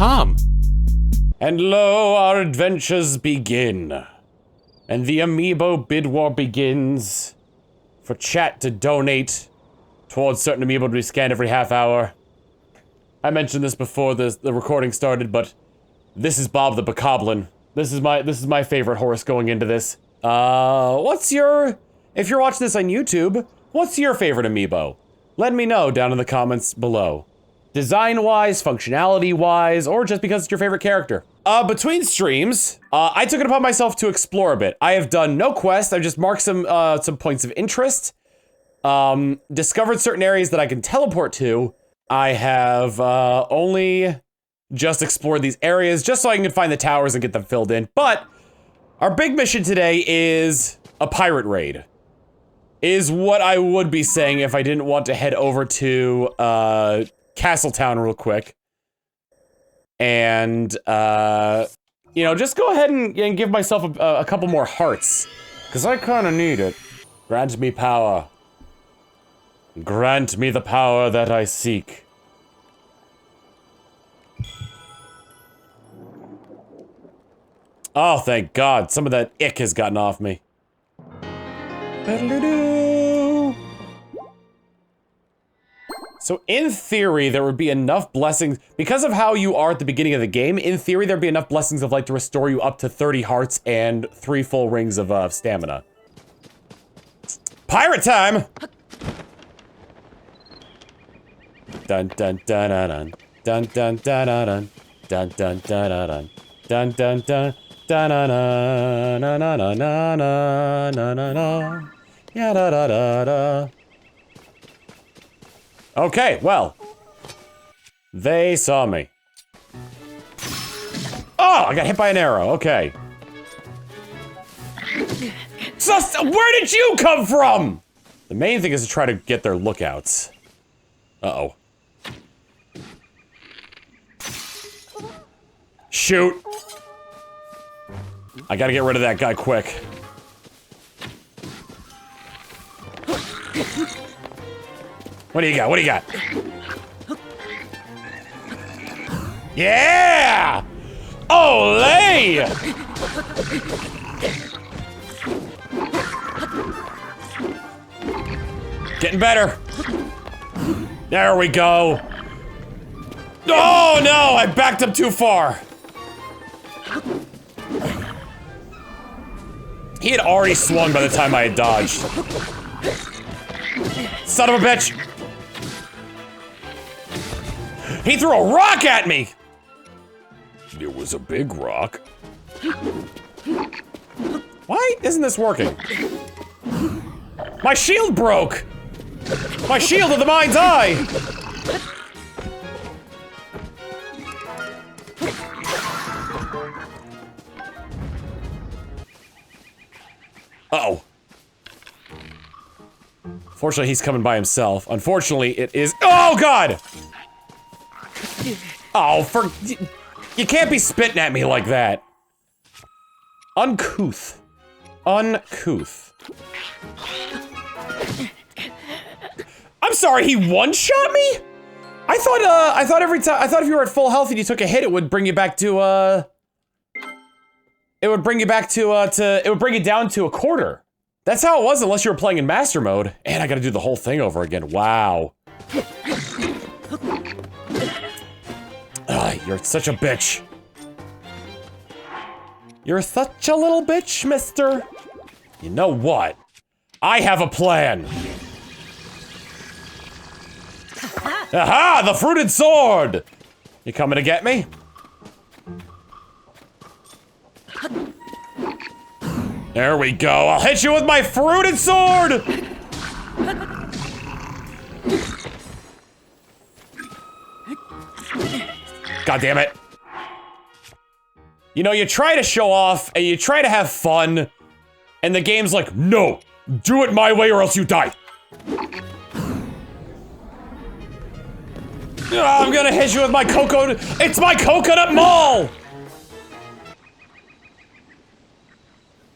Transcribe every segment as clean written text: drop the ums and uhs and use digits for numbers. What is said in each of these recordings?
farfetched.com. And lo, our adventures begin. And the amiibo bid war begins for chat to donate towards certain amiibo to be scanned every half hour. I mentioned this before the recording started, but this is Bob the Bokoblin. This is my favorite horse going into this. If you're watching this on YouTube, what's your favorite amiibo? Let me know down in the comments below. Design-wise, functionality-wise, or just because it's your favorite character. Between streams, I took it upon myself to explore a bit. I have done no quests, I've just marked some points of interest. Discovered certain areas that I can teleport to. I have, only just explored these areas just so I can find the towers and get them filled in. But, our big mission today is a pirate raid. Is what I would be saying if I didn't want to head over to, Castletown real quick. And, you know, just go ahead and give myself a couple more hearts. Because I kind of need it. Grant me power. Grant me the power that I seek. Oh, thank God. Some of that ick has gotten off me. So in theory, there would be enough blessings, because of how you are at the beginning of the game, in theory there'd be enough blessings of light to restore you up to 30 hearts and 3 full rings of stamina. Pirate time! Dun dun dun dun dun dun dun dun dun dun dun dun dun dun dun dun na na na na na na na na na ya da da da da. Okay, well. They saw me. Oh, I got hit by an arrow, okay. So, where did you come from? The main thing is to try to get their lookouts. Uh-oh. Shoot. I gotta get rid of that guy quick. What do you got? What do you got? Yeah! Olay! Getting better. There we go. Oh no, I backed up too far. He had already swung by the time I had dodged. Son of a bitch! He threw a rock at me! It was a big rock. Why isn't this working? My shield broke! My shield of the mind's eye! Uh-oh. Fortunately, he's coming by himself. Unfortunately, it is— oh, God! Oh, you can't be spitting at me like that. Uncouth. Uncouth. I'm sorry, he one-shot me? I thought if you were at full health and you took a hit, it would bring you back to, it would bring you back to, it would bring it down to a quarter. That's how it was unless you were playing in master mode. And I gotta do the whole thing over again. Wow. You're such a bitch. You're such a little bitch, mister. You know what? I have a plan. Aha! The fruited sword! You coming to get me? There we go. I'll hit you with my fruited sword! God damn it. You know, you try to show off and you try to have fun, and the game's like, no, do it my way or else you die. I'm gonna hit you with my coconut. It's my coconut mall! If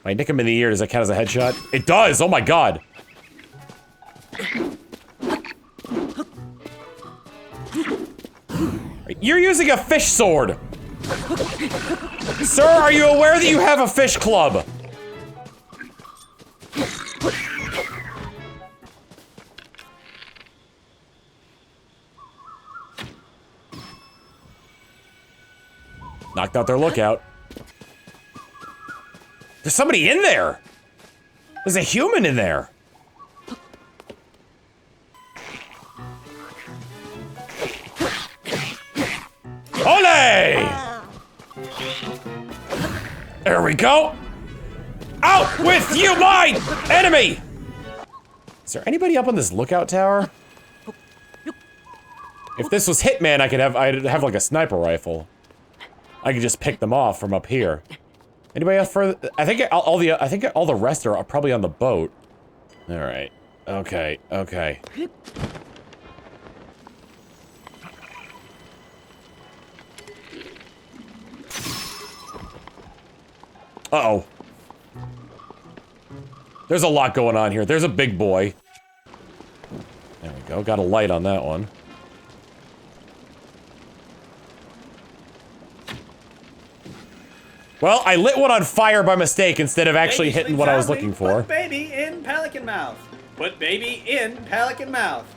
I nick him in the ear, does that count as a headshot? It does! Oh my god! You're using a fish sword! Sir, are you aware that you have a fish club? Knocked out their lookout. There's somebody in there! There's a human in there! Ole! There we go! Out with you, my enemy! Is there anybody up on this lookout tower? If this was Hitman, I'd have like a sniper rifle. I could just pick them off from up here. Anybody else further? I think all the rest are probably on the boat. All right. Okay. Okay. Uh-oh. There's a lot going on here. There's a big boy. There we go. Got a light on that one. Well, I lit one on fire by mistake instead of actually hitting what I was looking for. Put baby in pelican mouth. Put baby in pelican mouth.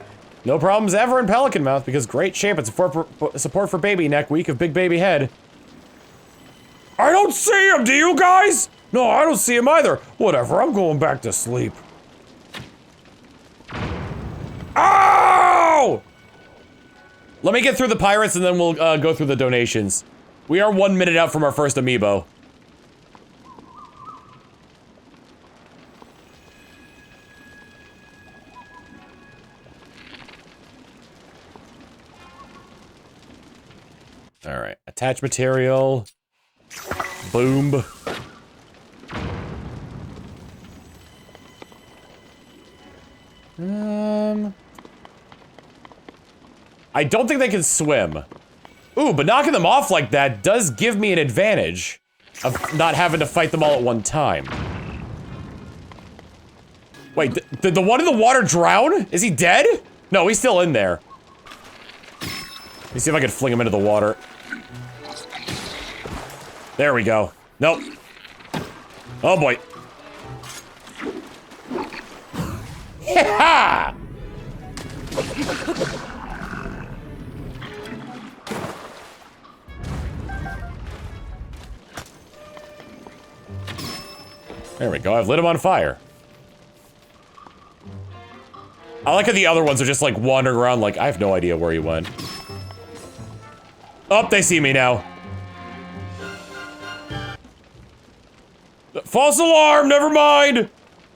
No problems ever in pelican mouth because great shape and support for baby neck, weak of big baby head. I don't see him, do you guys? No, I don't see him either. Whatever, I'm going back to sleep. Ow! Let me get through the pirates and then we'll go through the donations. We are 1 minute out from our first amiibo. Alright, attach material. Boom. I don't think they can swim. Ooh, but knocking them off like that does give me an advantage of not having to fight them all at one time. Wait, did the one in the water drown? Is he dead? No, he's still in there. Let me see if I can fling him into the water. There we go. Nope. Oh boy. Ha! There we go, I've lit him on fire. I like how the other ones are just like wandering around like, I have no idea where he went. Oh, they see me now. False alarm, never mind!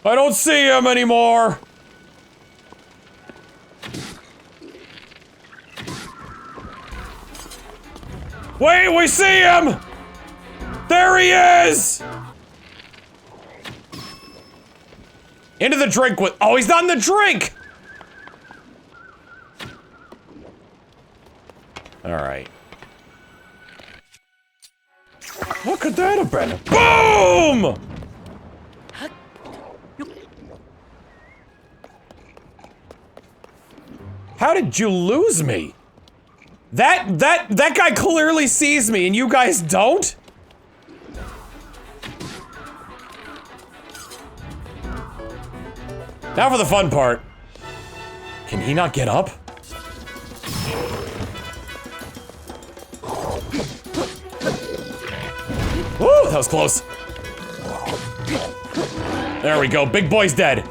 I don't see him anymore! Wait, we see him! There he is! Into the drink with- oh, he's not in the drink! Alright. What could that have been? Boom! How did you lose me? That guy clearly sees me and you guys don't? Now for the fun part. Can he not get up? Woo, that was close. There we go, big boy's dead.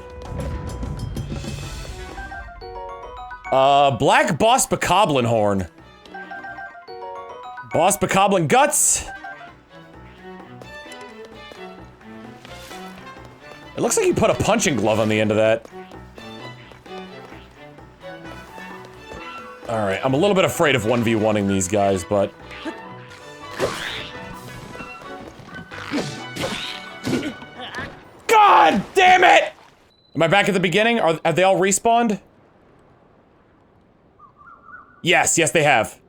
Black Boss Bokoblin horn. Boss Bokoblin guts. It looks like you put a punching glove on the end of that. Alright, I'm a little bit afraid of 1v1ing these guys, but... God damn it! Am I back at the beginning? Have they all respawned? Yes, yes they have.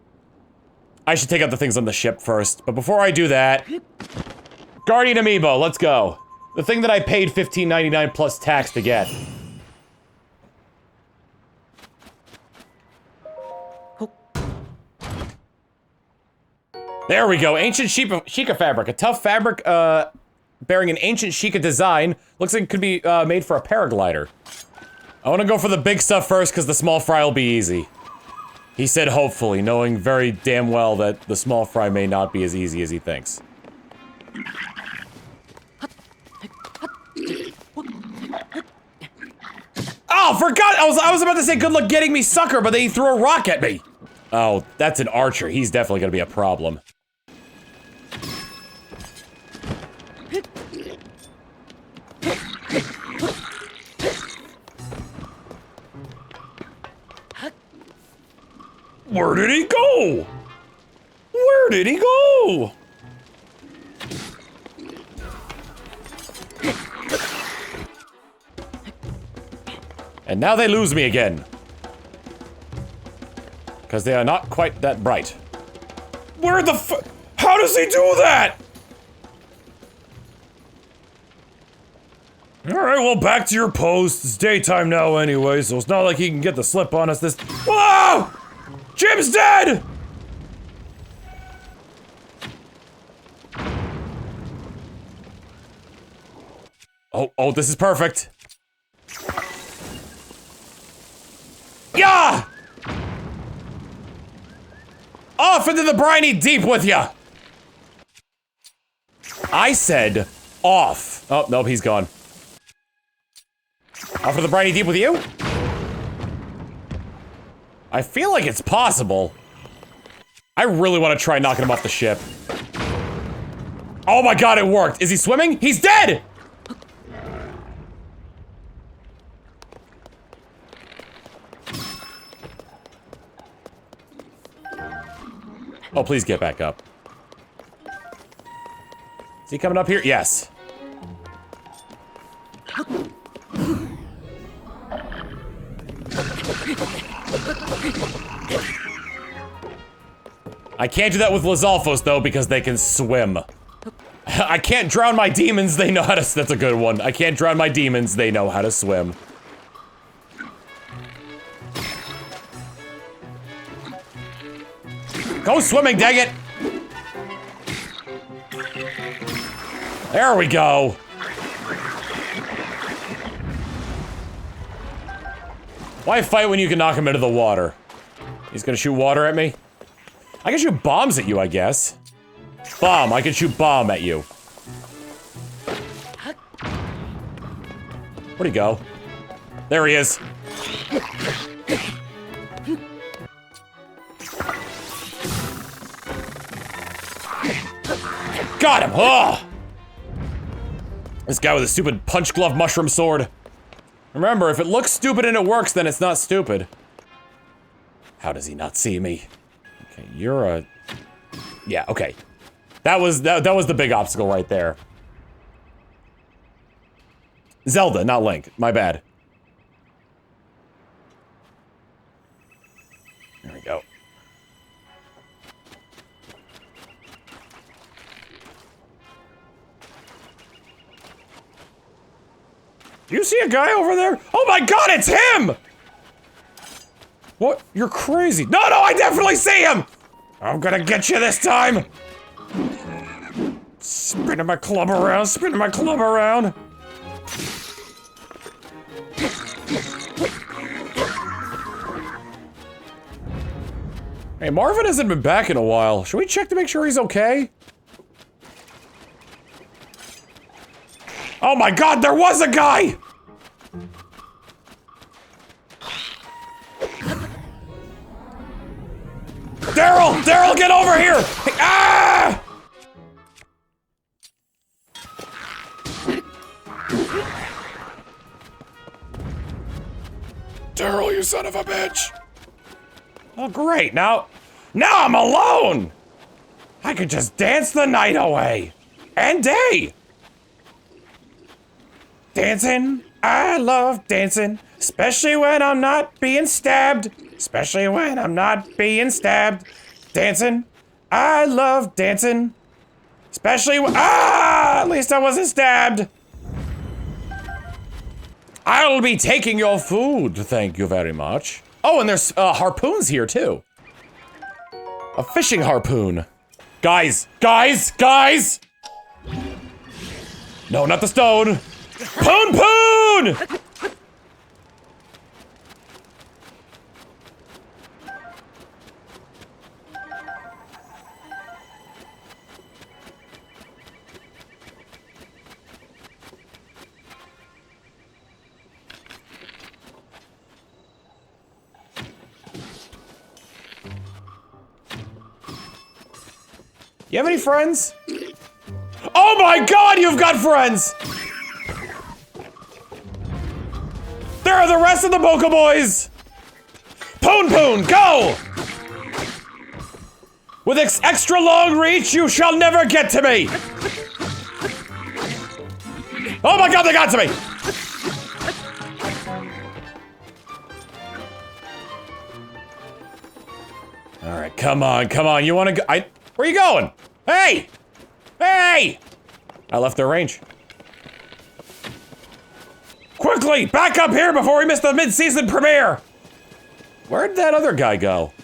I should take out the things on the ship first, but before I do that... Guardian Amiibo, let's go. The thing that I paid $15.99 plus tax to get. There we go. Ancient Sheikah fabric. A tough fabric, bearing an ancient Sheikah design. Looks like it could be, made for a paraglider. I want to go for the big stuff first, because the small fry will be easy. He said hopefully, knowing very damn well that the small fry may not be as easy as he thinks. Oh, forgot! I was about to say good luck getting me, sucker, but then he threw a rock at me! Oh, that's an archer. He's definitely gonna be a problem. Where did he go? Where did he go? And now they lose me again. Because they are not quite that bright. Where the how does he do that? Alright, well, back to your post. It's daytime now anyway, so it's not like he can get the slip on us this- Whoa! Jim's dead! Oh, this is perfect. Yeah! Off into the briny deep with ya! I said off. Oh, nope, he's gone. Off to the briny deep with you? I feel like it's possible. I really want to try knocking him off the ship. Oh my god, it worked. Is he swimming? He's dead! Oh, please get back up. Is he coming up here? Yes. I can't do that with Lizalfos, though, because they can swim. I can't drown my demons, they know how to- that's a good one. I can't drown my demons, they know how to swim. Go swimming, dang it! There we go. Why fight when you can knock him into the water? He's gonna shoot water at me? I can shoot bombs at you, I guess. Bomb, I can shoot bomb at you. Where'd he go? There he is. Got him! Oh! This guy with a stupid punch glove mushroom sword. Remember, if it looks stupid and it works, then it's not stupid. How does he not see me? Okay, you're a... Yeah, okay. That was the big obstacle right there. Zelda, not Link. My bad. There we go. Do you see a guy over there? Oh my god, it's him! What? You're crazy. No, no, I definitely see him! I'm gonna get you this time! Spinning my club around, spinning my club around. Hey, Marvin hasn't been back in a while. Should we check to make sure he's okay? Oh my god, there was a guy! Daryl! Daryl, get over here! Ah! Daryl, you son of a bitch! Oh, great. Now I'm alone! I could just dance the night away! And day! Dancing, I love dancing, especially when I'm not being stabbed. Especially when I'm not being stabbed. Dancing, I love dancing, especially when, at least I wasn't stabbed. I'll be taking your food, thank you very much. Oh, and there's harpoons here too. A fishing harpoon. Guys! Guys! Guys! No, not the stone! Poon Poon! You have any friends? Oh my god, you've got friends! There are the rest of the Pokéboys! Poon Poon, go! With extra long reach, you shall never get to me! Oh my god, they got to me! Alright, come on, you wanna go- where are you going? Hey! Hey! I left their range. Quickly, back up here before we miss the mid-season premiere! Where'd that other guy go?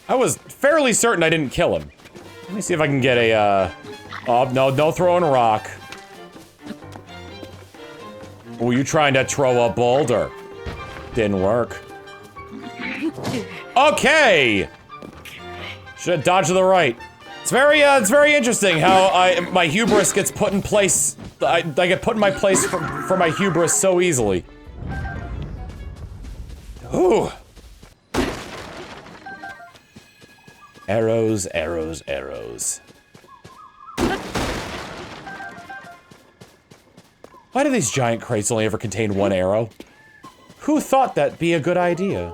I was fairly certain I didn't kill him. Let me see if I can get a, oh, no throwing a rock. Were you trying to throw a boulder? Didn't work. Okay! Should've dodged to the right. It's very interesting how my hubris gets put in place. I get put in my place for my hubris so easily. Ooh. Arrows, arrows, arrows. Why do these giant crates only ever contain one arrow? Who thought that'd be a good idea?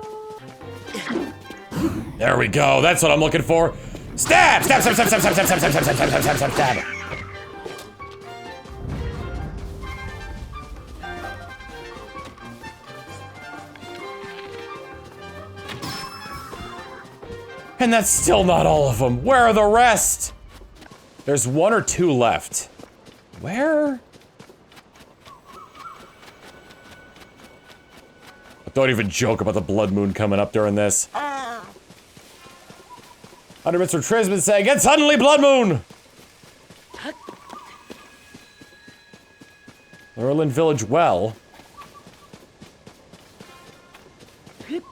There we go, that's what I'm looking for. Stab! Stab, stab, stab, stab, stab, stab, stab, stab, stab, stab, stab, stab, stab, stab. And that's still not all of them. Where are the rest? There's 1 or 2 left. Where? Don't even joke about the blood moon coming up during this. Under Mr. Trisman saying, it's suddenly blood moon! Lurelin Village well. Let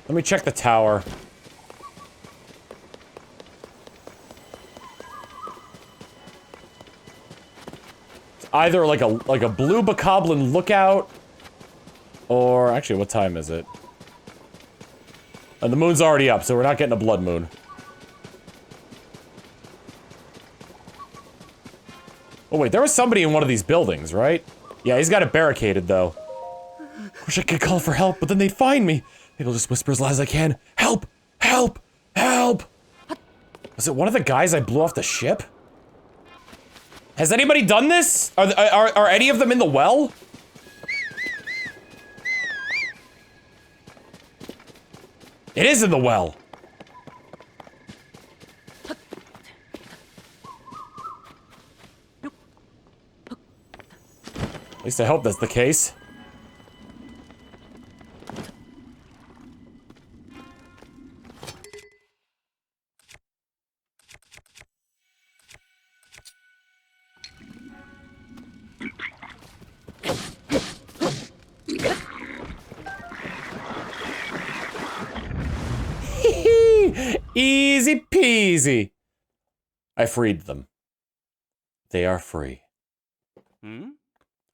me check the tower. It's either like a blue bokoblin lookout, or actually, what time is it? And the moon's already up, so we're not getting a blood moon. Oh wait, there was somebody in one of these buildings, right? Yeah, he's got it barricaded though. Wish I could call for help, but then they'd find me. Maybe I'll just whisper as loud as I can. Help! Help! Help! Was it one of the guys I blew off the ship? Has anybody done this? Are any of them in the well? It is in the well. At least I hope that's the case. Easy peasy. I freed them. They are free. Hmm?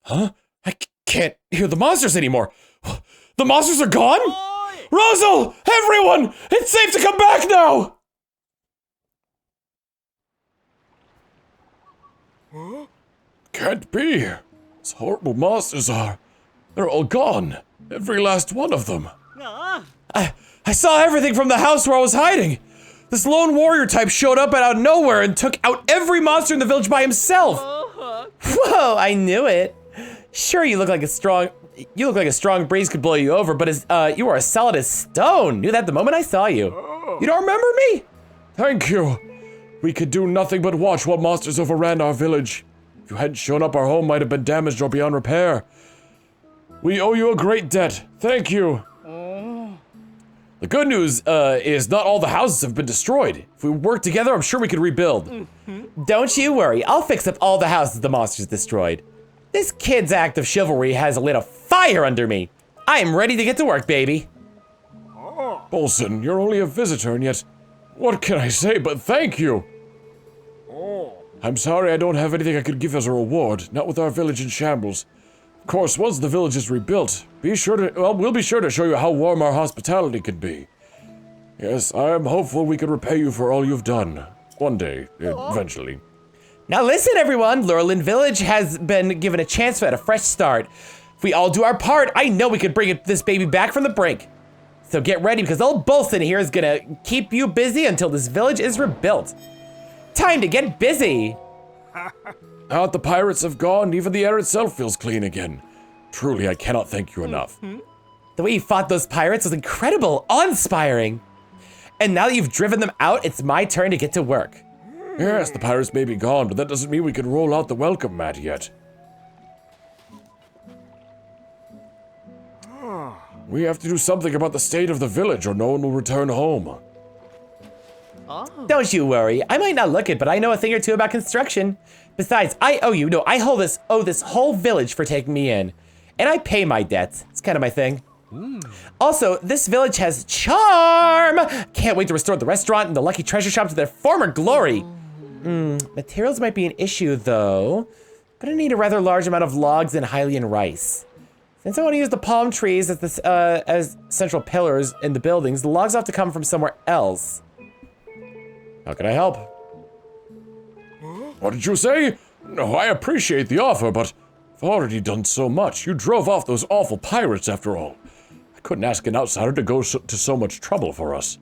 Huh? I can't hear the monsters anymore. The monsters are gone? Oi! Rosal! Everyone! It's safe to come back now! Huh? Can't be. These horrible monsters are. They're all gone. Every last one of them. I saw everything from the house where I was hiding. This lone warrior type showed up out of nowhere and took out every monster in the village by himself. Whoa, I knew it. Sure, you look like a strong breeze could blow you over, but you are as solid as stone. Knew that the moment I saw you. You don't remember me? Thank you. We could do nothing but watch while monsters overran our village. If you hadn't shown up, our home might have been damaged or beyond repair. We owe you a great debt. Thank you. The good news is not all the houses have been destroyed. If we work together, I'm sure we could rebuild. Don't you worry, I'll fix up all the houses the monsters destroyed. This kid's act of chivalry has lit a fire under me. I am ready to get to work, baby. Bolson, you're only a visitor, and yet, what can I say but thank you? I'm sorry I don't have anything I could give as a reward, not with our village in shambles. Of course, once the village is rebuilt, we'll be sure to show you how warm our hospitality can be. Yes, I am hopeful we can repay you for all you've done. One day, eventually. Now listen, everyone, Lurelin Village has been given a chance at a fresh start. If we all do our part, I know we could bring this baby back from the brink. So get ready, because old Bolson here is gonna keep you busy until this village is rebuilt. Time to get busy. Now that the pirates have gone, even the air itself feels clean again. Truly, I cannot thank you enough. The way you fought those pirates was incredible, awe-inspiring. And now that you've driven them out, it's my turn to get to work. Yes, the pirates may be gone, but that doesn't mean we can roll out the welcome mat yet. We have to do something about the state of the village or no one will return home. Don't you worry, I might not look it, but I know a thing or two about construction. Besides, I owe you, no, I owe this whole village for taking me in. And I pay my debts, it's kind of my thing. Also, this village has charm! Can't wait to restore the restaurant and the lucky treasure shop to their former glory. Materials might be an issue though. Gonna need a rather large amount of logs and Hylian rice. Since I want to use the palm trees as central pillars in the buildings, the logs have to come from somewhere else. How can I help? What did you say? No, I appreciate the offer, but I've already done so much. You drove off those awful pirates after all. I couldn't ask an outsider to go to so much trouble for us.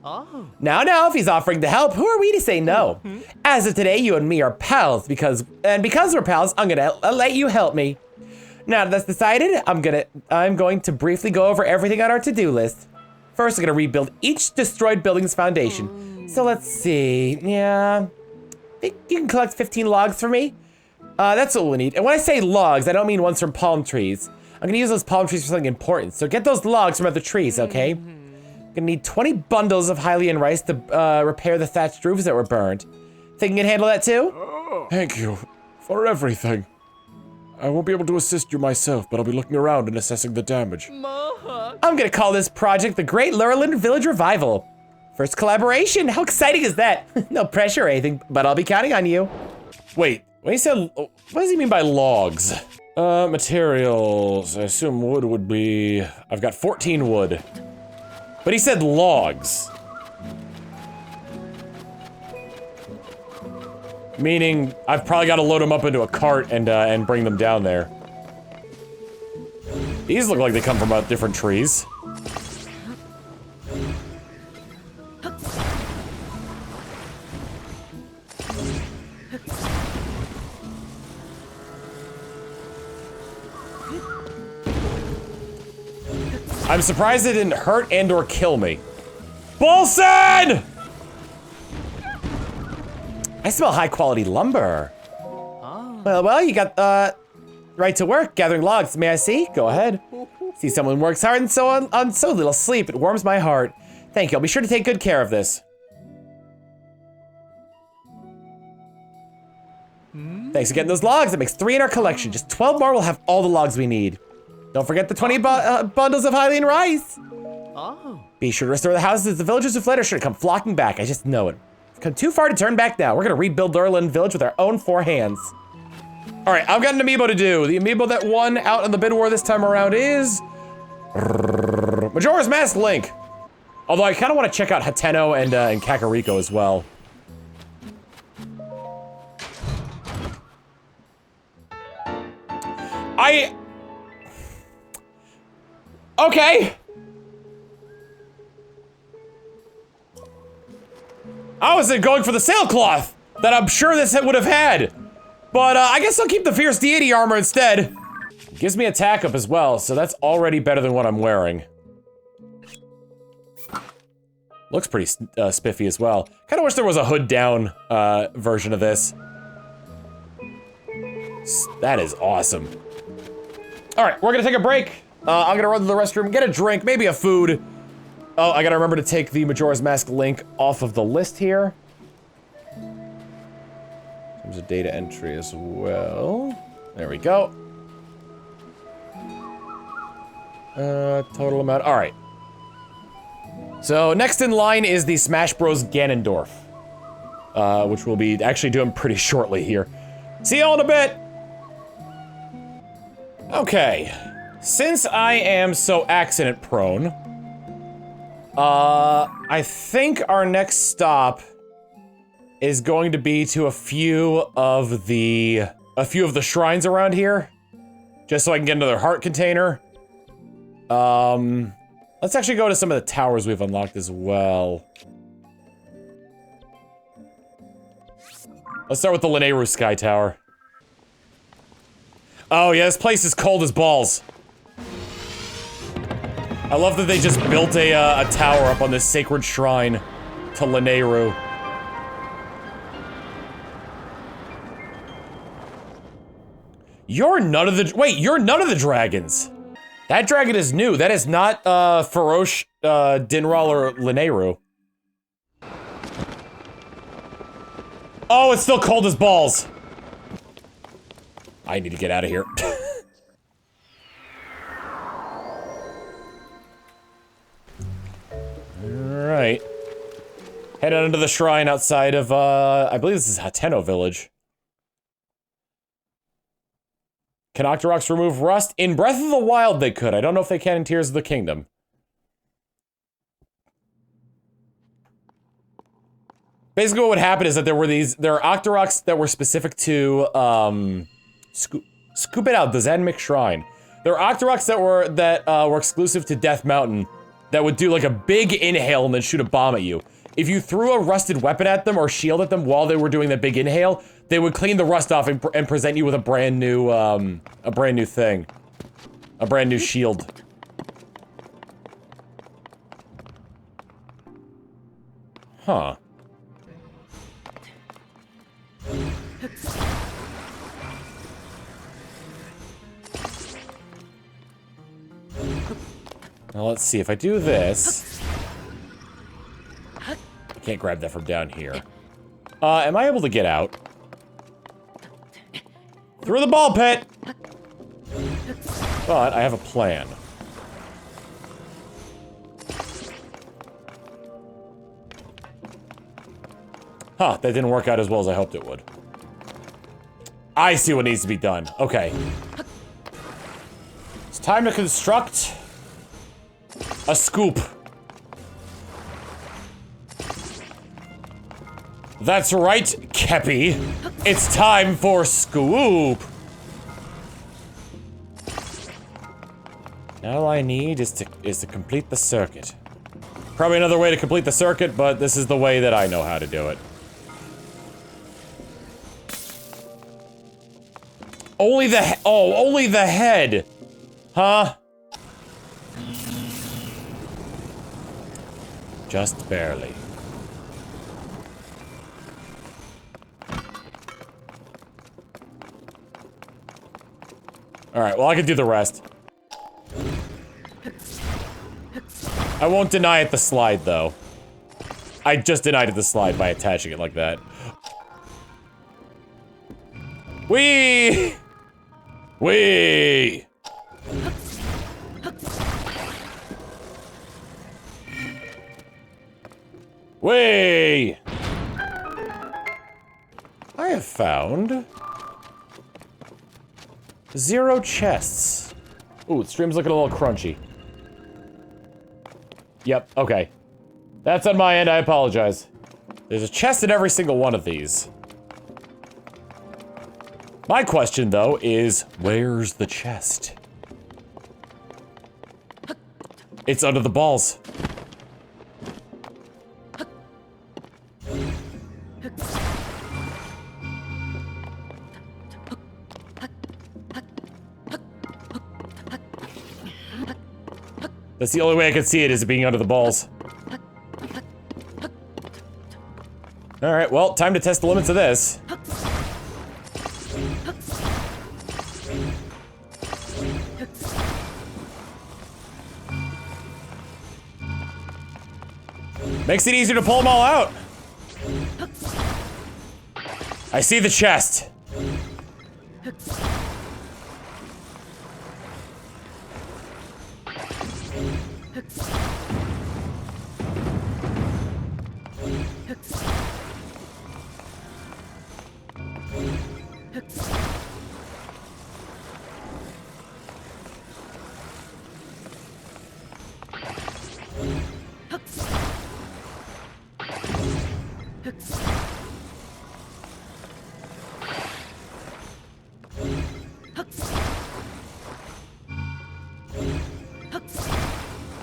Now, if he's offering to help, who are we to say no? As of today, you and me are pals, because we're pals, I'm gonna let you help me. Now that that's decided, I'm going to briefly go over everything on our to-do list. First, I'm gonna rebuild each destroyed building's foundation. So let's see, yeah. You can collect 15 logs for me. That's what we'll need. And when I say logs, I don't mean ones from palm trees. I'm gonna use those palm trees for something important. So get those logs from other trees, okay? I'm gonna need 20 bundles of Hylian rice to repair the thatched roofs that were burned. Think you can handle that too? Thank you for everything. I won't be able to assist you myself, but I'll be looking around and assessing the damage. I'm gonna call this project the Great Lurelin Village Revival. First collaboration, how exciting is that? No pressure or anything, but I'll be counting on you. Wait, when he said, what does he mean by logs? Materials, I assume wood would be, I've got 14 wood. But he said logs. Meaning, I've probably got to load them up into a cart and bring them down there. These look like they come from different trees. I'm surprised it didn't hurt and or kill me. Bolson! I smell high quality lumber. Well, you got, right to work, gathering logs. May I see? Go ahead. See someone works hard and on so little sleep. It warms my heart. Thank you, I'll be sure to take good care of this. Thanks for getting those logs. That makes 3 in our collection. Just 12 more, we'll have all the logs we need. Don't forget the 20 bundles of Hylian rice. Be sure to restore the houses. The villagers who fled are sure to come flocking back. I just know it. We've come too far to turn back now. We're gonna rebuild Lurelin Village with our own 4 hands. All right, I've got an amiibo to do. The amiibo that won out on the bid war this time around is Majora's Mask Link. Although I kind of want to check out Hateno and Kakariko as well. Okay. I was going for the sailcloth that I'm sure this would have had. But I guess I'll keep the Fierce Deity armor instead. It gives me attack up as well, so that's already better than what I'm wearing. Looks pretty spiffy as well. Kind of wish there was a hood down version of this. That is awesome. All right, we're gonna take a break. I'm gonna run to the restroom, get a drink, maybe a food. Oh, I gotta remember to take the Majora's Mask link off of the list here. There's a data entry as well. There we go. Total amount. All right. So next in line is the Smash Bros. Ganondorf, which we'll be actually doing pretty shortly here. See y'all in a bit. Okay. Since I am so accident prone, I think our next stop is going to be to a few of the shrines around here, just so I can get another heart container. Let's actually go to some of the towers we've unlocked as well. Let's start with the Lineru Sky Tower. Oh yeah, this place is cold as balls. I love that they just built a tower up on this sacred shrine to Lineru. You're none of the- wait, you're none of the dragons! That dragon is new. That is not, Farosh, Dinral, or Lineru. Oh, it's still cold as balls! I need to get out of here. Alright. Head out into the shrine outside of, I believe this is Hateno village. Can Octoroks remove rust? In Breath of the Wild they could. I don't know if they can in Tears of the Kingdom. Basically what would happen is that there are Octoroks that were specific to, scoop it out, the Zenmik Shrine. There are Octoroks that were exclusive to Death Mountain that would do like a big inhale and then shoot a bomb at you. If you threw a rusted weapon at them or shield at them while they were doing that big inhale, they would clean the rust off and present you with a brand new thing. A brand new shield. Huh. Now let's see, if I do this... I can't grab that from down here. Am I able to get out? Through the ball pit! But I have a plan. Huh, that didn't work out as well as I hoped it would. I see what needs to be done. Okay. It's time to construct a scoop. That's right, Kepi. It's time for scoop. Now all I need is to complete the circuit. Probably another way to complete the circuit, but this is the way that I know how to do it. Only the head. Huh? Just barely. Alright, well I can do the rest. I won't deny it the slide, though. I just denied it the slide by attaching it like that. Whee! Whee! Whee! I have found 0 chests. Ooh, the stream's looking a little crunchy. Yep, okay. That's on my end, I apologize. There's a chest in every single one of these. My question, though, is where's the chest? It's under the balls. That's the only way I can see it, is it being under the balls. Alright, well, time to test the limits of this. Makes it easier to pull them all out. I see the chest.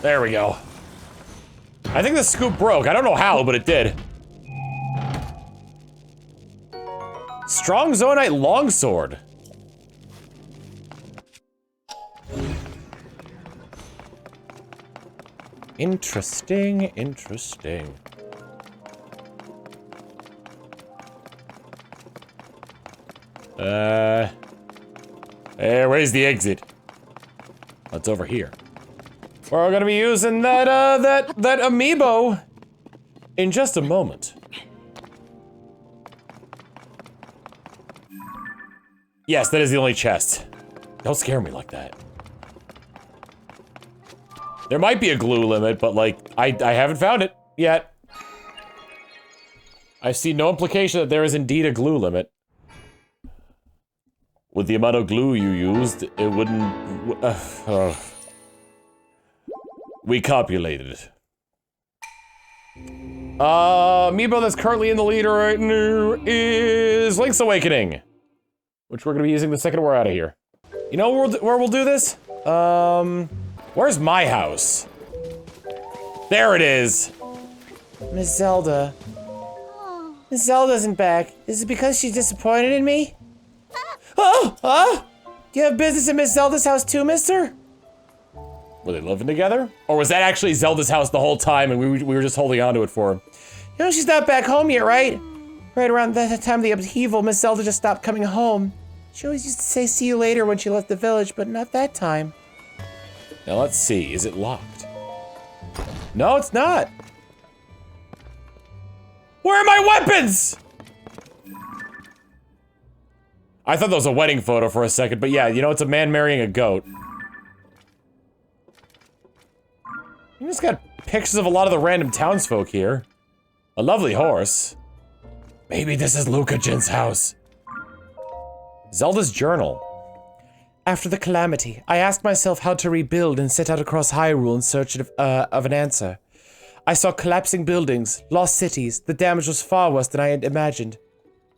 There we go. I think the scoop broke. I don't know how, but it did. Strong Zonite longsword. Interesting, interesting. Hey, where's the exit? That's over here. We're gonna be using that amiibo in just a moment. Yes, that is the only chest. Don't scare me like that. There might be a glue limit, but like, I haven't found it yet. I see no implication that there is indeed a glue limit. With the amount of glue you used, it wouldn't... We copulated. Amiibo that's currently in the leader right now is Link's Awakening. Which we're gonna be using the second we're out of here. You know where we'll do this? Where's my house? There it is! Miss Zelda. Miss Zelda isn't back. Is it because she's disappointed in me? Oh! Huh? Do you have business in Miss Zelda's house too, mister? Were they living together? Or was that actually Zelda's house the whole time and we were just holding on to it for him? You know she's not back home yet, right? Right around the time of the upheaval, Miss Zelda just stopped coming home. She always used to say see you later when she left the village, but not that time. Now let's see, is it locked? No, it's not. Where are my weapons? I thought that was a wedding photo for a second, but yeah, you know, it's a man marrying a goat. You just got pictures of a lot of the random townsfolk here. A lovely horse. Maybe this is Luka-Jin's house. Zelda's journal. After the calamity, I asked myself how to rebuild and set out across Hyrule in search of an answer. I saw collapsing buildings, lost cities. The damage was far worse than I had imagined.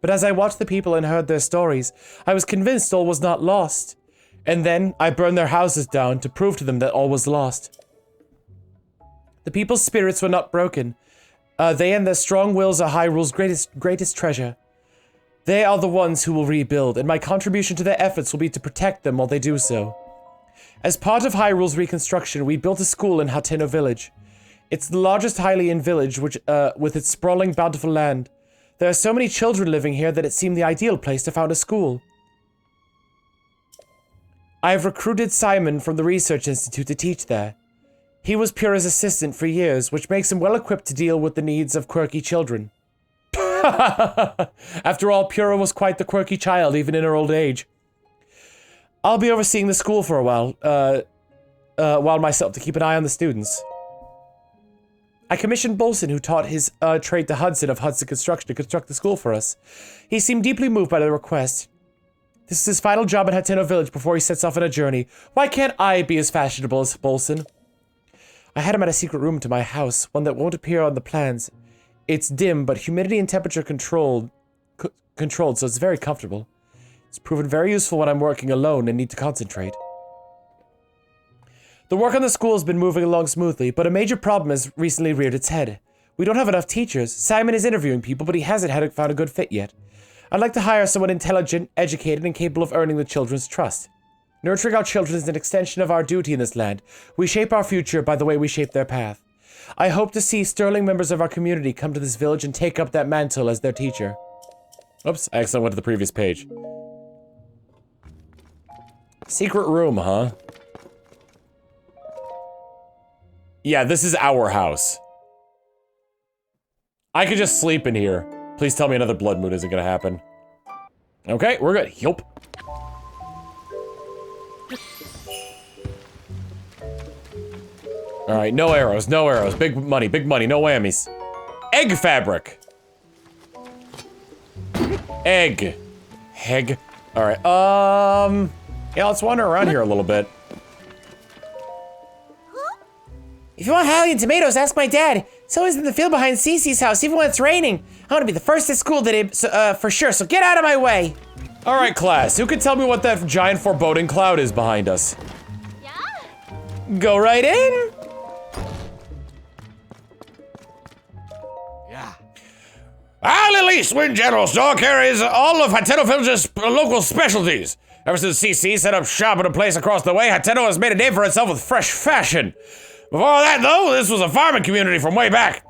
But as I watched the people and heard their stories, I was convinced all was not lost. And then I burned their houses down to prove to them that all was lost. The people's spirits were not broken. They and their strong wills are Hyrule's greatest treasure. They are the ones who will rebuild, and my contribution to their efforts will be to protect them while they do so. As part of Hyrule's reconstruction, we built a school in Hateno village. It's the largest Hylian village, which, with its sprawling, bountiful land. There are so many children living here that it seemed the ideal place to found a school. I have recruited Simon from the Research Institute to teach there. He was Pura's assistant for years, which makes him well equipped to deal with the needs of quirky children. After all, Pura was quite the quirky child, even in her old age. I'll be overseeing the school for a while myself to keep an eye on the students. I commissioned Bolson, who taught his trade to Hudson of Hudson Construction, to construct the school for us. He seemed deeply moved by the request. This is his final job in Hateno Village before he sets off on a journey. Why can't I be as fashionable as Bolson? I had him at a secret room to my house, one that won't appear on the plans. It's dim, but humidity and temperature controlled, so it's very comfortable. It's proven very useful when I'm working alone and need to concentrate. The work on the school has been moving along smoothly, but a major problem has recently reared its head. We don't have enough teachers. Simon is interviewing people, but he hasn't found a good fit yet. I'd like to hire someone intelligent, educated, and capable of earning the children's trust. Nurturing our children is an extension of our duty in this land. We shape our future by the way we shape their path. I hope to see sterling members of our community come to this village and take up that mantle as their teacher. Oops, I accidentally went to the previous page. Secret room, huh? Yeah, this is our house. I could just sleep in here. Please tell me another blood moon isn't gonna happen. Okay, we're good. Yup. Alright, no arrows, no arrows. Big money, no whammies. Egg fabric. Egg. Heg. Alright, yeah, let's wander around here a little bit. If you want Hylian tomatoes, ask my dad. He's always in the field behind Cece's house, even when it's raining. I want to be the first at school today, so, for sure, so get out of my way. Alright, class, who can tell me what that giant foreboding cloud is behind us? Yeah. Go right in. Our little East Wind General Store carries all of Hateno Village's local specialties. Ever since CC set up shop at a place across the way, Hateno has made a name for itself with fresh fashion. Before that, though, this was a farming community from way back.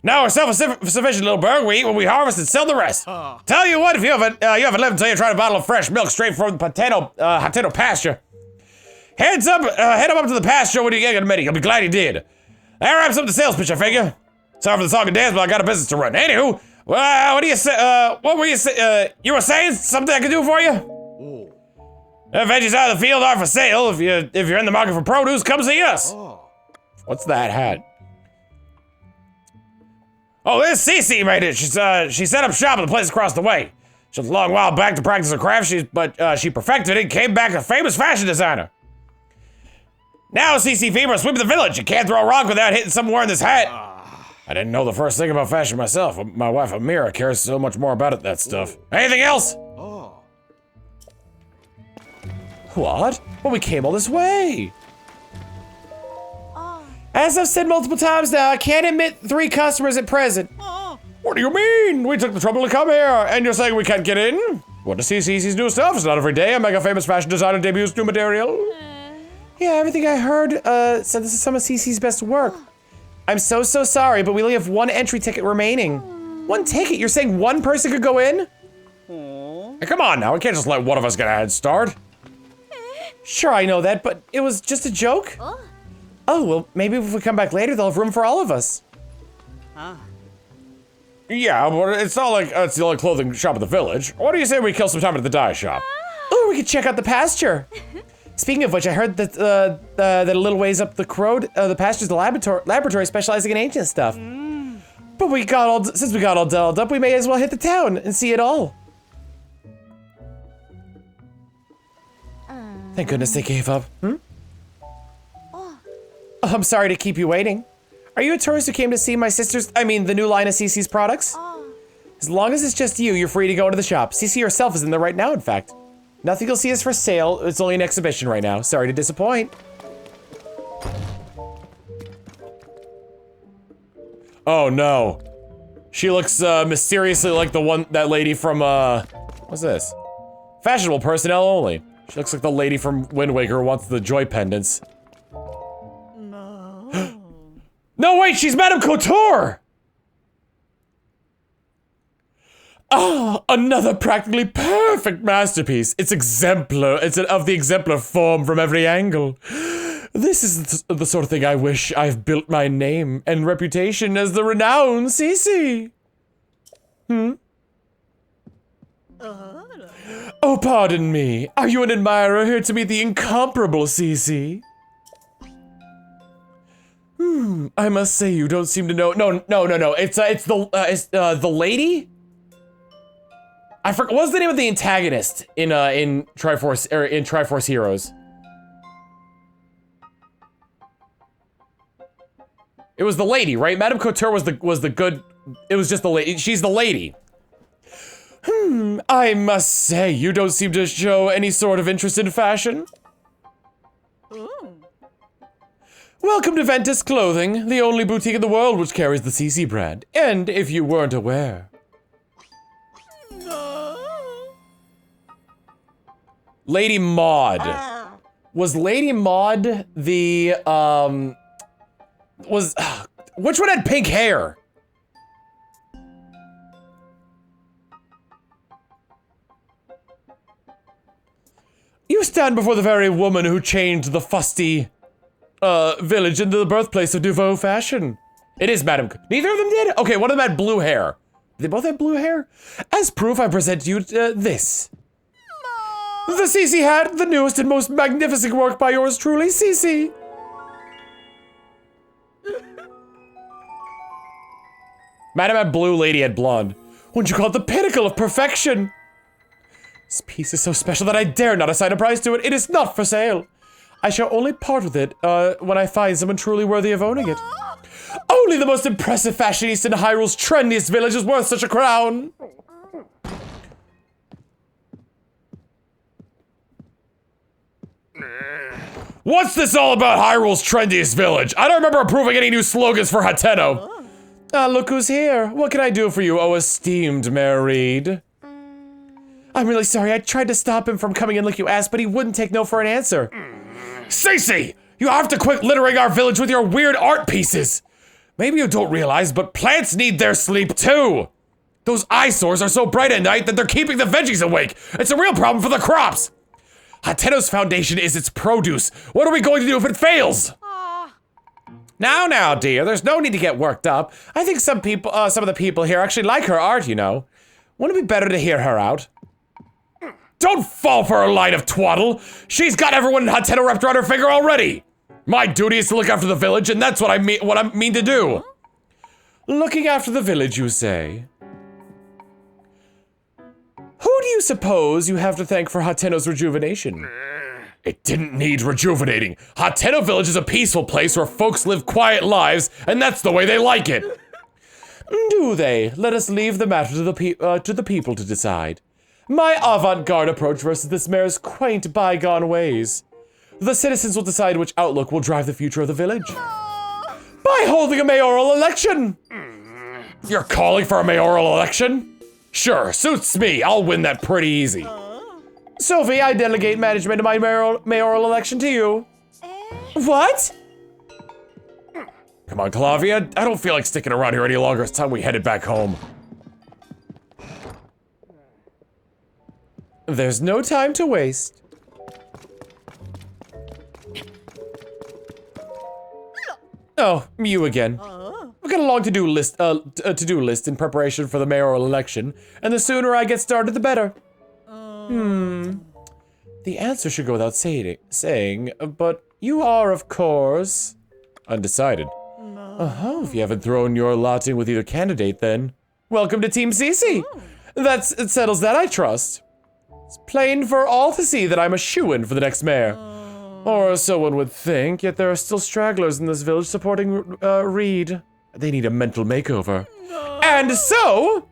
Now we're self-sufficient, little burg. We eat what we harvest and sell the rest. Tell you what, if you haven't lived until you try a bottle of fresh milk straight from the Hateno pasture. Head up to the pasture when you get a minute. You'll be glad you did. That wraps up the sales pitch, I figure. Sorry for the song and dance, but I got a business to run. Anywho, well, what do you say? What were you say? You were saying something I could do for you? Veggies out of the field are for sale. If you're in the market for produce, come see us. What's that hat? Oh, this Cece made it. She set up shop at the place across the way. She took a long while back to practice her craft, but she perfected it and came back a famous fashion designer. Now Cece Fever sweeping the village. You can't throw a rock without hitting somewhere in this hat. I didn't know the first thing about fashion myself. My wife Amira cares so much more about that stuff. Anything else? What? Well, we came all this way. As I've said multiple times now, I can't admit 3 customers at present. What do you mean? We took the trouble to come here, and you're saying we can't get in? Want to see Cece's new stuff? It's not every day a mega famous fashion designer debuts new material. Yeah, everything I heard said this is some of Cece's best work. I'm so sorry, but we only have 1 entry ticket remaining. 1 ticket? You're saying 1 person could go in? Hey, come on now, we can't just let one of us get a head start. Sure, I know that, but it was just a joke. Oh, well, maybe if we come back later, they'll have room for all of us. Yeah, but it's not like it's the only clothing shop in the village. What do you say we kill some time at the dye shop? Oh, we could check out the pasture. Speaking of which, I heard that that a little ways up the road, the pasture's the laboratory specializing in ancient stuff. But since we got all dolled up, we may as well hit the town and see it all. Thank goodness they gave up. Oh, I'm sorry to keep you waiting. Are you a tourist who came to see the new line of Cece's products? As long as it's just you, you're free to go into the shop. Cece herself is in there right now, in fact. Nothing you'll see is for sale. It's only an exhibition right now. Sorry to disappoint. Oh no. She looks mysteriously like that lady from what's this? Fashionable personnel only. She looks like the lady from Wind Waker who wants the joy pendants. No. No, wait, she's Madame Couture! Ah, another practically perfect masterpiece. It's exemplar. It's of the exemplar form from every angle. This is the sort of thing I wish I've built my name and reputation as the renowned Cece. Oh, pardon me. Are you an admirer here to meet the incomparable Cece? I must say you don't seem to know. No. It's the lady. I forgot. What's the name of the antagonist in Triforce Heroes? It was the lady, right? Madame Couture was the good. It was just the lady. She's the lady. I must say, you don't seem to show any sort of interest in fashion. Welcome to Ventus Clothing, the only boutique in the world which carries the CC brand. And if you weren't aware. Lady Maud. Was Lady Maud the, which one had pink hair? You stand before the very woman who changed the fusty, village into the birthplace of nouveau fashion. It is Madam. Neither of them did? Okay, one of them had blue hair. They both have blue hair? As proof, I present to you this. The CC hat, the newest and most magnificent work by yours truly, CC. Madam had blue, lady had blonde. Wouldn't you call it the pinnacle of perfection? This piece is so special that I dare not assign a price to it. It is not for sale. I shall only part with it when I find someone truly worthy of owning it. Only the most impressive fashionista in Hyrule's trendiest village is worth such a crown. What's this all about Hyrule's trendiest village? I don't remember approving any new slogans for Hateno. Look who's here. What can I do for you, oh esteemed Mayor Reed? I'm really sorry. I tried to stop him from coming in like you asked, but he wouldn't take no for an answer. Cece, you have to quit littering our village with your weird art pieces. Maybe you don't realize, but plants need their sleep too. Those eyesores are so bright at night that they're keeping the veggies awake. It's a real problem for the crops. Hateno's foundation is its produce. What are we going to do if it fails? Now, dear, there's no need to get worked up. I think some of the people here actually like her art, you know. Wouldn't it be better to hear her out? Don't fall for her line of twaddle. She's got everyone in Hateno wrapped around her finger already. My duty is to look after the village, and that's what I mean to do. Looking after the village, you say? Who do you suppose you have to thank for Hateno's rejuvenation? It didn't need rejuvenating. Hateno Village is a peaceful place where folks live quiet lives, and that's the way they like it. Do they? Let us leave the matter to the people to decide. My avant-garde approach versus this mayor's quaint bygone ways. The citizens will decide which outlook will drive the future of the village. By holding a mayoral election! You're calling for a mayoral election? Sure, suits me. I'll win that pretty easy. Sophie, I delegate management of my mayoral election to you. What? Come on, Clavia. I don't feel like sticking around here any longer. It's time we headed back home. There's no time to waste. Oh, you again. I've got a long to-do list in preparation for the mayoral election, and the sooner I get started, the better. The answer should go without saying, but you are, of course, undecided. If you haven't thrown your lot in with either candidate, then welcome to Team CC. It settles that, I trust. It's plain for all to see that I'm a shoo-in for the next mayor. Or so one would think, yet there are still stragglers in this village supporting Reed. They need a mental makeover. And so,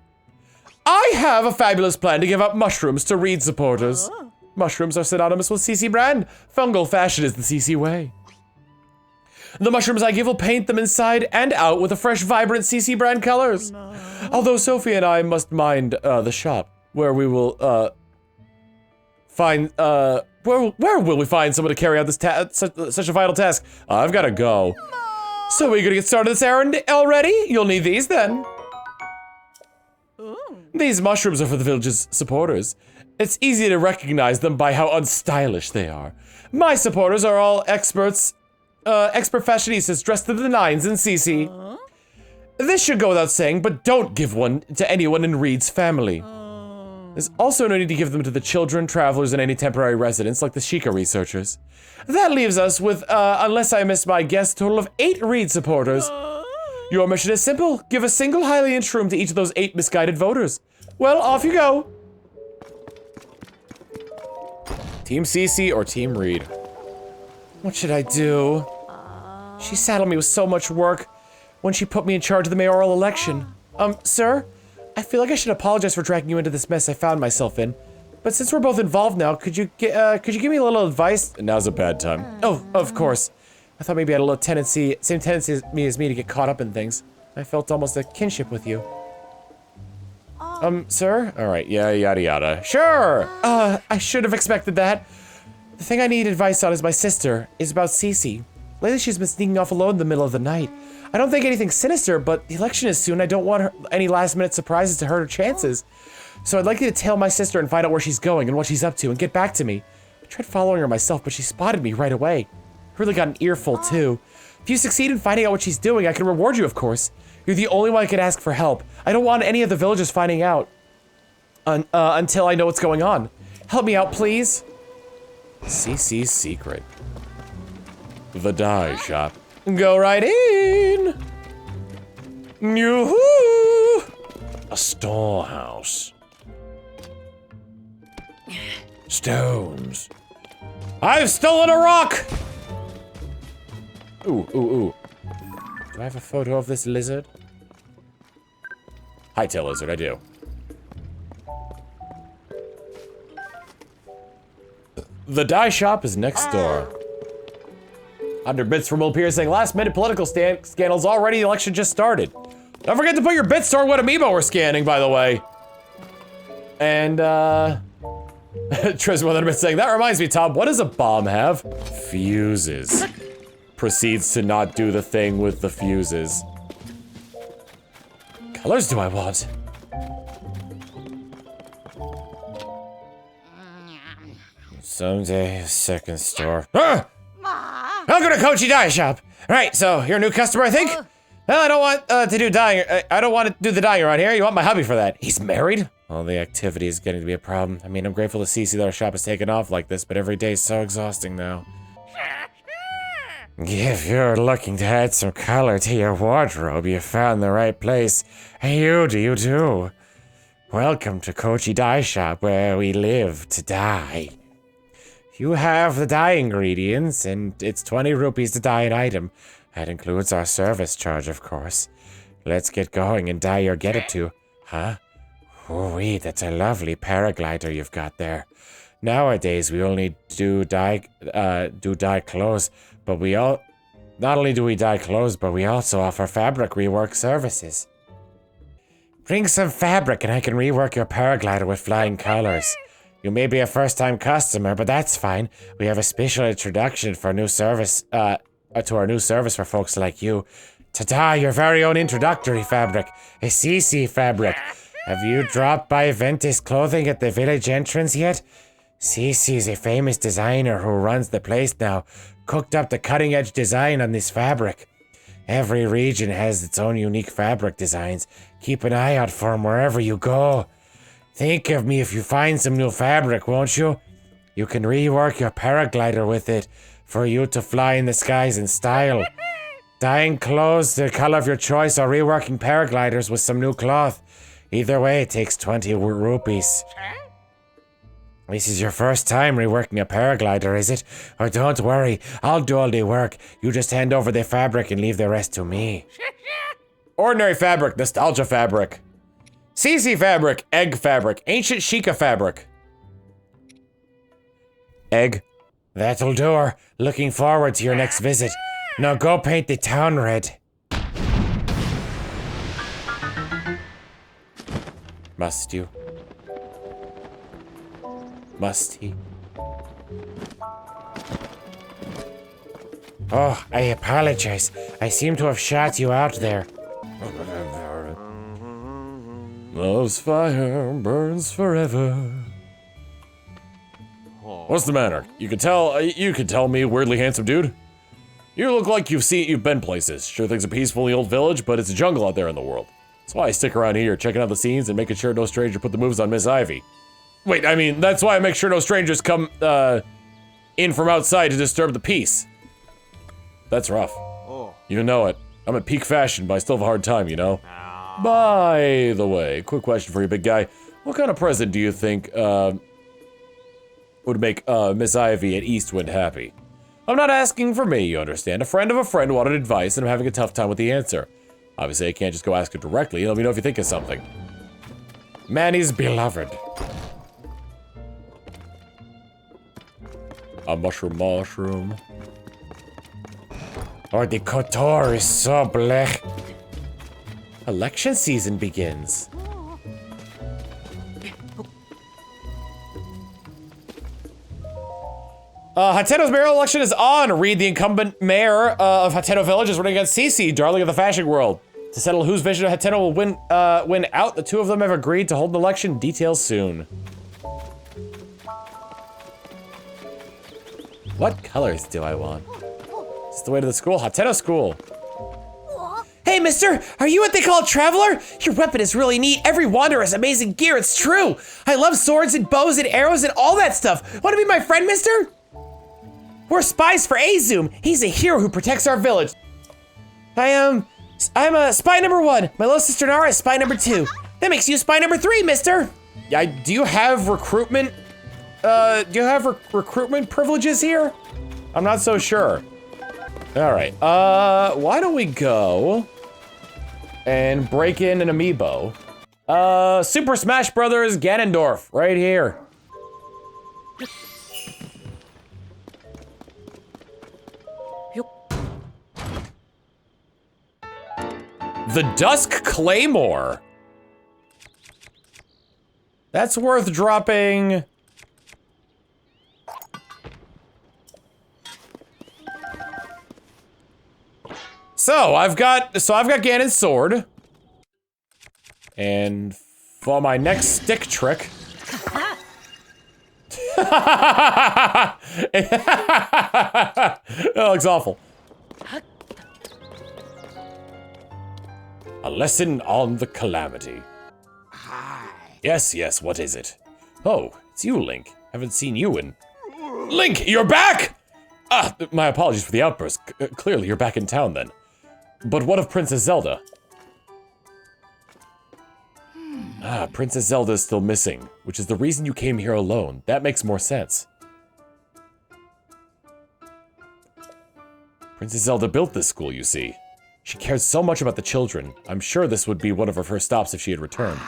I have a fabulous plan to give up mushrooms to Reed supporters. Mushrooms are synonymous with CC brand. Fungal fashion is the CC way. The mushrooms I give will paint them inside and out with the fresh, vibrant CC brand colors. Although Sophie and I must mind the shop, where we will find where will we find someone to carry out this such a vital task? I've got to go. So are you gonna get started this errand already? You'll need these then. These mushrooms are for the village's supporters. It's easy to recognize them by how unstylish they are. My supporters are all expert fashionistas dressed to the nines in CC. This should go without saying, but don't give one to anyone in Reed's family. There's also no need to give them to the children, travelers, and any temporary residents like the Sheikah researchers. That leaves us with, unless I miss my guess, a total of 8 Reed supporters. Your mission is simple. Give a single Hylian shroom to each of those 8 misguided voters. Well, off you go. Team CC or Team Reed? What should I do? She saddled me with so much work when she put me in charge of the mayoral election. Sir? I feel like I should apologize for dragging you into this mess I found myself in. But since we're both involved now, could you give me a little advice? Now's a bad time. Oh, of course. I thought maybe I had a little same tendency as me to get caught up in things. I felt almost a kinship with you. Sir? Alright, yeah, yada yada. Sure! I should have expected that. The thing I need advice on is my sister, is about Cece. Lately she's been sneaking off alone in the middle of the night. I don't think anything sinister, but the election is soon. I don't want any last-minute surprises to hurt her chances. So I'd like you to tail my sister and find out where she's going and what she's up to and get back to me. I tried following her myself, but she spotted me right away. Really got an earful, too. If you succeed in finding out what she's doing, I can reward you, of course. You're the only one I can ask for help. I don't want any of the villagers finding out until I know what's going on. Help me out, please. CC's secret. The dye shop. Go right in. Yoo-hoo! A storehouse. Stones. I've stolen a rock! Ooh, ooh, ooh. Do I have a photo of this lizard? Hightail lizard, I do. The dye shop is next door. Under bits from Will Pierce saying, last minute political scandals already, the election just started. Don't forget to put your bits toward what amiibo we're scanning, by the way. And, Trism with bit saying, that reminds me, Tom, what does a bomb have? Fuses. Proceeds to not do the thing with the fuses. Colors do I want? Someday, second store. Ah! Welcome to Kochi Dye Shop. Right, so you're a new customer, I think? Well, I don't want to do dyeing. I don't want to do the dyeing around here. You want my hubby for that? He's married? Well, the activity is getting to be a problem. I mean, I'm grateful to see that our shop has taken off like this, but every day is so exhausting now. If you're looking to add some color to your wardrobe, you found the right place. You do. Welcome to Kochi Dye Shop, where we live to dye. You have the dye ingredients, and it's 20 rupees to dye an item. That includes our service charge, of course. Let's get going and dye your get-it to. Huh? Oh, wait, that's a lovely paraglider you've got there. Nowadays, we only do dye clothes, but not only do we dye clothes, but we also offer fabric rework services. Bring some fabric and I can rework your paraglider with flying colors. You may be a first-time customer, but that's fine. We have a special introduction for new service, to our new service for folks like you. To dye your very own introductory fabric, a CC fabric. Have you dropped by Ventus Clothing at the village entrance yet? CC's a famous designer who runs the place now. Cooked up the cutting-edge design on this fabric. Every region has its own unique fabric designs. Keep an eye out for them wherever you go. Think of me if you find some new fabric, won't you? You can rework your paraglider with it for you to fly in the skies in style. Dyeing clothes the color of your choice or reworking paragliders with some new cloth. Either way, it takes 20 rupees. This is your first time reworking a paraglider, is it? Oh, don't worry, I'll do all the work. You just hand over the fabric and leave the rest to me. Ordinary fabric, nostalgia fabric. CC fabric, egg fabric, ancient Sheikah fabric. Egg. That'll do her. Looking forward to your next visit. Now go paint the town red. Must you? Must he? Oh, I apologize. I seem to have shot you out there. Love's fire burns forever. What's the matter? You can tell me, weirdly handsome dude. You look like you've been places. Sure things are peaceful in the old village, but it's a jungle out there in the world. That's why I stick around here, checking out the scenes and making sure no stranger put the moves on Miss Ivy. Wait, I mean, that's why I make sure no strangers come, in from outside to disturb the peace. That's rough. Oh. You know it. I'm at peak fashion, but I still have a hard time, you know? By the way, quick question for you, big guy. What kind of present do you think, would make, Miss Ivy at Eastwind happy? I'm not asking for me, you understand. A friend of a friend wanted advice, and I'm having a tough time with the answer. Obviously, I can't just go ask her directly. Let me know if you think of something. Manny's beloved. A mushroom. Or the couture is so blech. Election season begins. Hateno's mayoral election is on. Reed, the incumbent mayor of Hateno Village, is running against Cece, darling of the fashion world. To settle whose vision of Hateno will win out, the two of them have agreed to hold an election. Details soon. What colors do I want? It's the way to the school. Hateno school. Hey, mister, are you what they call a traveler? Your weapon is really neat. Every wanderer has amazing gear, it's true. I love swords and bows and arrows and all that stuff. Want to be my friend, mister? We're spies for Azum. He's a hero who protects our village. I'm a spy number 1. My little sister Nara is spy number 2. That makes you spy number 3, mister. Yeah, do you have recruitment? Recruitment privileges here? I'm not so sure. All right, why don't we go and break in an amiibo? Super Smash Brothers Ganondorf, right here. The Dusk Claymore. That's worth dropping. So I've got Ganon's sword. And for my next stick trick. That looks awful. A lesson on the calamity. Yes, yes, what is it? Oh, it's you, Link. Haven't seen you in... Link, you're back! Ah, my apologies for the outburst. Clearly, you're back in town then. But what of Princess Zelda? Ah, Princess Zelda is still missing, which is the reason you came here alone. That makes more sense. Princess Zelda built this school, you see. She cares so much about the children. I'm sure this would be one of her first stops if she had returned.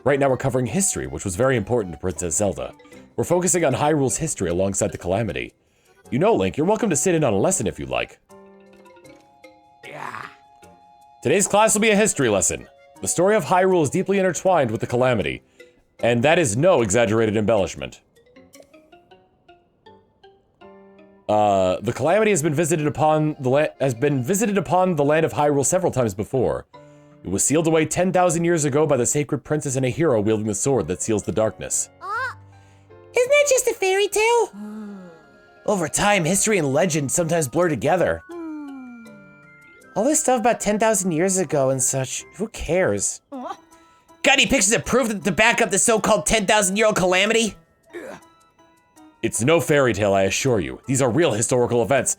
Right now we're covering history, which was very important to Princess Zelda. We're focusing on Hyrule's history alongside the calamity. You know, Link, you're welcome to sit in on a lesson if you'd like. Today's class will be a history lesson. The story of Hyrule is deeply intertwined with the calamity, and that is no exaggerated embellishment. The calamity has been visited upon the land of Hyrule several times before. It was sealed away 10,000 years ago by the sacred princess and a hero wielding the sword that seals the darkness. Isn't that just a fairy tale? Over time, history and legend sometimes blur together. All this stuff about 10,000 years ago and such, who cares? Got any pictures of proof to back up the so-called 10,000-year-old calamity? It's no fairy tale, I assure you. These are real historical events.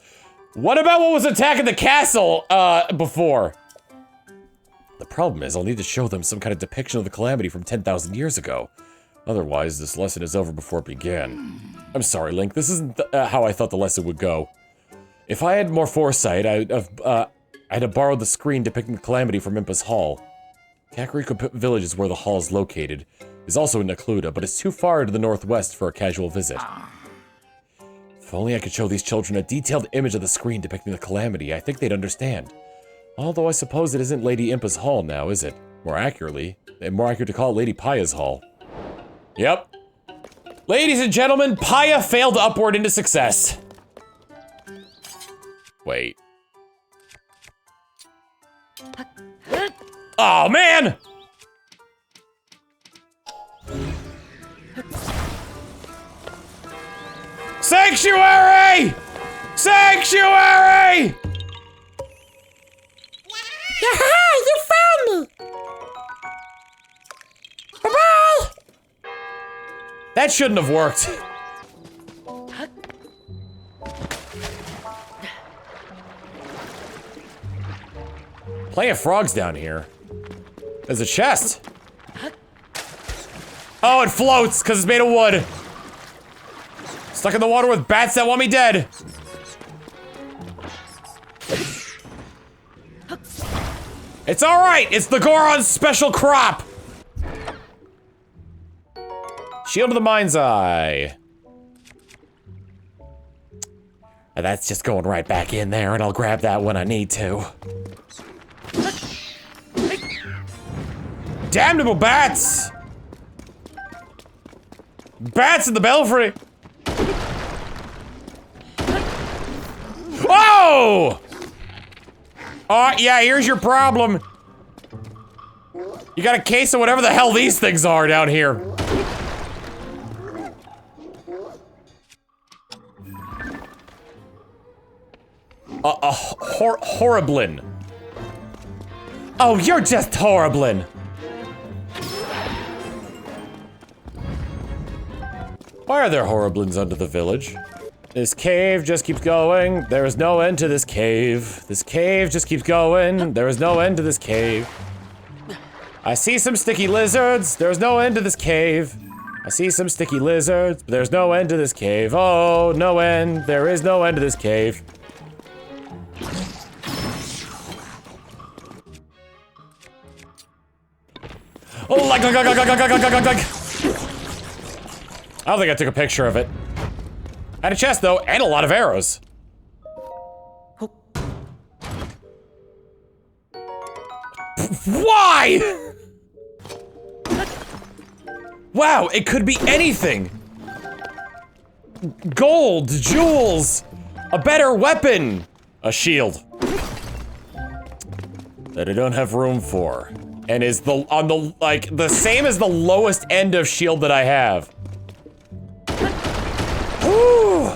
What about what was attacking the castle, before? The problem is, I'll need to show them some kind of depiction of the calamity from 10,000 years ago. Otherwise, this lesson is over before it began. I'm sorry, Link, this isn't how I thought the lesson would go. If I had more foresight, I'd have borrowed the screen depicting the calamity from Impa's Hall. Kakariko Village is where the hall is located. It's also in Necluda, but it's too far to the northwest for a casual visit. If only I could show these children a detailed image of the screen depicting the calamity, I think they'd understand. Although I suppose it isn't Lady Impa's Hall now, is it? More accurate to call it Lady Paya's Hall. Yep. Ladies and gentlemen, Paya failed upward into success. Wait. Oh, man! Sanctuary! Sanctuary! Yaha! You found me! Bye-bye! That shouldn't have worked. Plenty of frogs down here. There's a chest. Oh, it floats because it's made of wood. Stuck in the water with bats that want me dead. It's all right. It's the Goron's special crop. Shield of the Mind's Eye. And that's just going right back in there, and I'll grab that when I need to. Damnable bats! Bats in the belfry! Oh! Oh, yeah, here's your problem. You got a case of whatever the hell these things are down here. Horriblin. Oh, you're just Horriblin. Why are there Horriblins under the village? This cave just keeps going. There is no end to this cave. This cave just keeps going. There is no end to this cave. I see some sticky lizards. There's no end to this cave. I see some sticky lizards, but there's no end to this cave. Oh, no end. There is no end to this cave. Oh, like. I don't think I took a picture of it. I had a chest, though, and a lot of arrows. Why? Wow, it could be anything. Gold, jewels, a better weapon, a shield that I don't have room for, and is the same as the lowest end of shield that I have. Whew.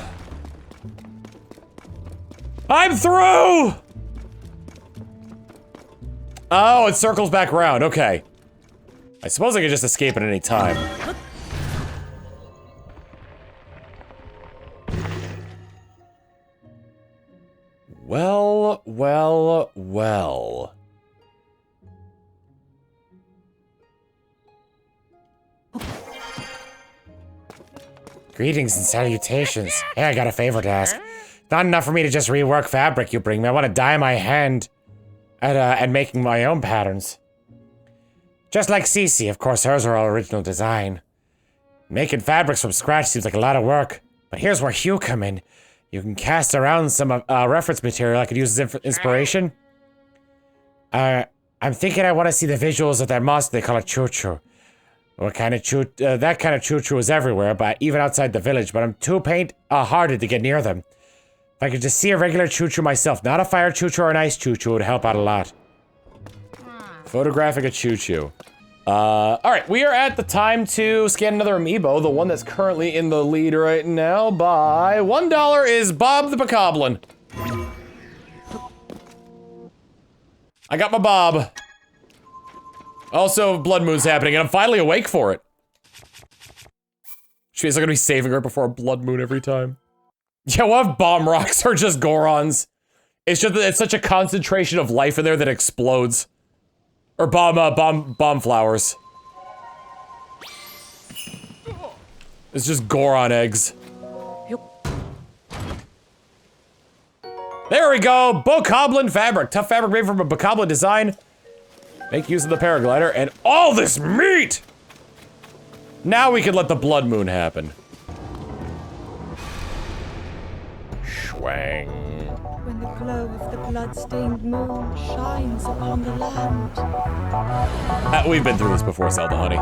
I'm through. Oh, it circles back around. Okay. I suppose I could just escape at any time. Well, well, well. Greetings and salutations. Hey, I got a favor to ask. Not enough for me to just rework fabric you bring me. I want to dye my hand at making my own patterns. Just like Cece, of course, hers are all original design. Making fabrics from scratch seems like a lot of work, but here's where you come in. You can cast around some reference material I could use as inspiration. I'm thinking I want to see the visuals of that monster they call a choo-choo. What kind of that kind of choo-choo is everywhere, but even outside the village, but I'm too hearted to get near them. If I could just see a regular choo-choo myself, not a fire choo-choo or an ice choo-choo, would help out a lot. Photographing a choo-choo. Alright, we are at the time to scan another amiibo, the one that's currently in the lead right now by $1 is Bob the Bokoblin. I got my Bob. Also, Blood Moon's happening, and I'm finally awake for it. She means I'm gonna be saving her before a Blood Moon every time. Yeah, what if bomb rocks are just Gorons? It's just that it's such a concentration of life in there that explodes. Or bomb flowers. It's just Goron eggs. There we go! Bokoblin fabric. Tough fabric made from a Bokoblin design. Make use of the paraglider and all this meat! Now we can let the Blood Moon happen. Schwang. When the glow of the blood-stained moon shines upon the land. We've been through this before, Zelda, honey.